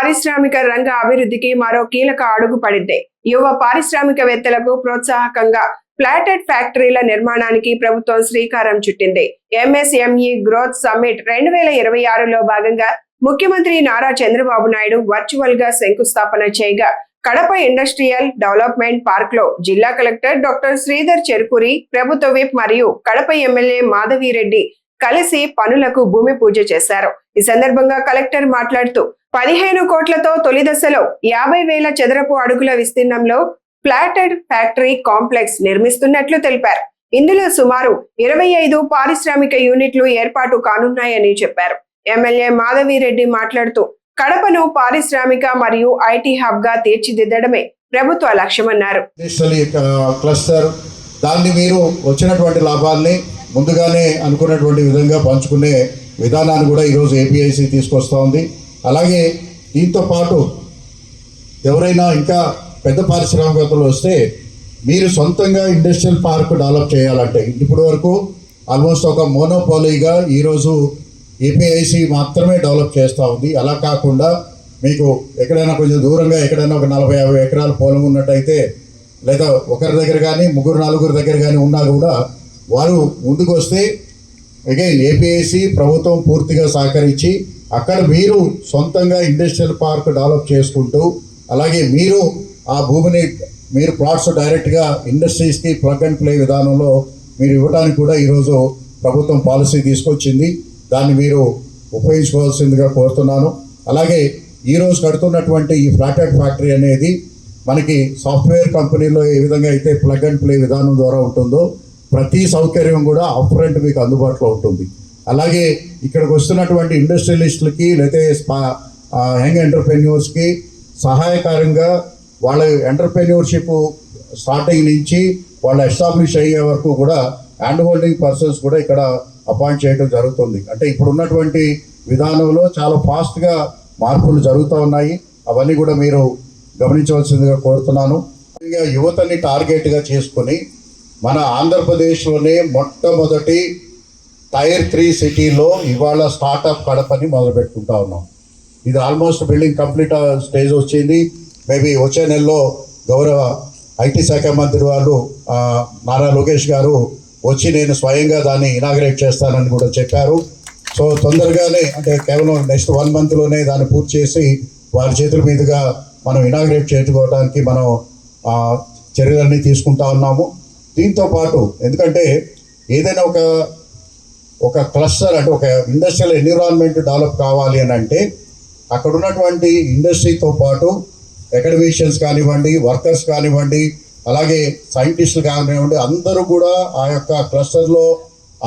పారిశ్రామిక రంగ అభివృద్ధికి మరో కీలక అడుగు పడింది. యువ పారిశ్రామికవేత్తలకు ప్రోత్సాహకంగా ప్లాటెడ్ ఫ్యాక్టరీల నిర్మాణానికి ప్రభుత్వం శ్రీకారం చుట్టింది. ఎంఎస్ఎంఈ గ్రోత్ సమ్మిట్ 2026లో భాగంగా ముఖ్యమంత్రి నారా చంద్రబాబు నాయుడు వర్చువల్ గా శంకుస్థాపన చేయగా, కడప ఇండస్ట్రియల్ డెవలప్మెంట్ పార్క్ లో జిల్లా కలెక్టర్ డాక్టర్ శ్రీధర్ చెరుకూరి, ప్రభుత్వ విప్ మరియు కడప ఎమ్మెల్యే మాధవిరెడ్డి కలిసి పనులకు భూమి పూజ చేశారు. ఈ సందర్భంగా కలెక్టర్ మాట్లాడుతూ 15 కోట్లతో తొలి దశలో 50,000 చదరపు అడుగుల విస్తీర్ణంలో ప్లాటెడ్ ఫ్యాక్టరీ కాంప్లెక్స్ నిర్మిస్తున్నట్లు తెలిపారు. ఇందులో సుమారు 25 పారిశ్రామిక యూనిట్లు ఏర్పాటు కానున్నాయని చెప్పారు. ఎమ్మెల్యే మాధవిరెడ్డి మాట్లాడుతూ కడపను పారిశ్రామిక మరియు ఐటీ హబ్ గా తీర్చిదిద్దడమే ప్రభుత్వ లక్ష్యమన్నారు. క్లస్టర్ దాన్ని మీరు వచ్చినటువంటి లాభాల్ని ముందుగానే అనుకున్నటువంటి విధంగా పంచుకునే విధానాన్ని కూడా ఈరోజు ఏపీఐసి తీసుకొస్తూ ఉంది. అలాగే దీంతో పాటు ఎవరైనా ఇంకా పెద్ద పారిశ్రామికవేత్తలు వస్తే మీరు సొంతంగా ఇండస్ట్రియల్ పార్క్ డెవలప్ చేయాలంటే, ఇప్పటి వరకు ఆల్మోస్ట్ ఒక మోనోపాలీగా ఈరోజు ఏపీఐసి మాత్రమే డెవలప్ చేస్తూ ఉంది. అలా కాకుండా మీకు ఎక్కడైనా కొంచెం దూరంగా ఎక్కడైనా ఒక 40-50 ఎకరాల పొలం ఉన్నట్టయితే, లేదా ఒకరి దగ్గర కానీ 3-4 దగ్గర కానీ ఉన్నా కూడా వారు ముందుకు వస్తే అగైన్ ఏపీఐసి ప్రభుత్వం పూర్తిగా సహకరించి అక్కడ మీరు సొంతంగా ఇండస్ట్రియల్ పార్క్ డెవలప్ చేసుకుంటూ, అలాగే మీరు ఆ భూమిని మీరు ప్లాట్స్ డైరెక్ట్గా ఇండస్ట్రీస్కి ప్లగ్ అండ్ ప్లే విధానంలో మీరు ఇవ్వడానికి కూడా ఈరోజు ప్రభుత్వం పాలసీ తీసుకొచ్చింది. దాన్ని మీరు ఉపయోగించుకోవాల్సిందిగా కోరుతున్నాను. అలాగే ఈరోజు కడుతున్నటువంటి ఈ ఫ్లాటెడ్ ఫ్యాక్టరీ అనేది మనకి సాఫ్ట్వేర్ కంపెనీలో ఏ విధంగా అయితే ప్లగ్ అండ్ ప్లే విధానం ద్వారా ఉంటుందో ప్రతి సౌకర్యం కూడా అప్ ఫ్రంట్ మీకు అందుబాటులో ఉంటుంది. అలాగే ఇక్కడికి వస్తున్నటువంటి ఇండస్ట్రియలిస్టులకి లేకపోతే యంగ్ ఎంటర్ప్రెన్యూర్స్కి సహాయకరంగా వాళ్ళ ఎంటర్ప్రెన్యూర్షిప్ స్టార్టింగ్ నుంచి వాళ్ళు ఎస్టాబ్లిష్ అయ్యే వరకు కూడా హ్యాండ్ హోల్డింగ్ పర్సన్స్ కూడా ఇక్కడ అపాయింట్ చేయడం జరుగుతుంది. అంటే ఇప్పుడు ఉన్నటువంటి విధానంలో చాలా ఫాస్ట్గా మార్పులు జరుగుతూ ఉన్నాయి. అవన్నీ కూడా మీరు గమనించవలసిందిగా కోరుతున్నాను. యువతని టార్గెట్గా చేసుకొని మన ఆంధ్రప్రదేశ్లోనే మొట్టమొదటి టైర్ 3 సిటీలో ఇవాళ స్టార్టప్ కడపని మొదలుపెట్టుకుంటా ఉన్నాం. ఇది ఆల్మోస్ట్ బిల్డింగ్ కంప్లీట్ స్టేజ్ వచ్చింది. మేబీ వచ్చే నెలలో గౌరవ ఐటీ శాఖ మంత్రి వాళ్ళు నారా లోకేష్ గారు వచ్చి నేను స్వయంగా దాన్ని ఇనాగ్రేట్ చేస్తానని కూడా చెప్పారు. సో తొందరగానే, అంటే కేవలం నెక్స్ట్ 1 మంత్లోనే దాన్ని పూర్తి చేసి వారి చేతుల మీదుగా మనం ఇనాగ్రేట్ చేసుకోవడానికి మనం చర్యలన్నీ తీసుకుంటా ఉన్నాము. దీంతో పాటు ఎందుకంటే ఏదైనా ఒక క్లస్టర్ అంటే ఒక ఇండస్ట్రియల్ ఎన్విరాన్మెంట్ డెవలప్ కావాలి అని అంటే అక్కడ ఉన్నటువంటి ఇండస్ట్రీతో పాటు అకాడమిషియన్స్ కానివ్వండి, వర్కర్స్ కానివ్వండి, అలాగే సైంటిస్టులు కానివ్వండి, అందరూ కూడా ఆ యొక్క క్లస్టర్లో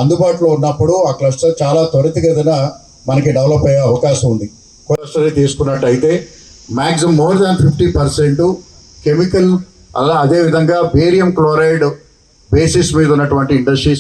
అందుబాటులో ఉన్నప్పుడు ఆ క్లస్టర్ చాలా త్వరితగతిన మనకి డెవలప్ అయ్యే అవకాశం ఉంది. క్లస్టర్ తీసుకున్నట్టయితే మ్యాక్సిమం మోర్ దాన్ 50% కెమికల్, అదేవిధంగా బేరియం క్లోరైడ్ బేసిస్ మీద ఉన్నటువంటి ఇండస్ట్రీస్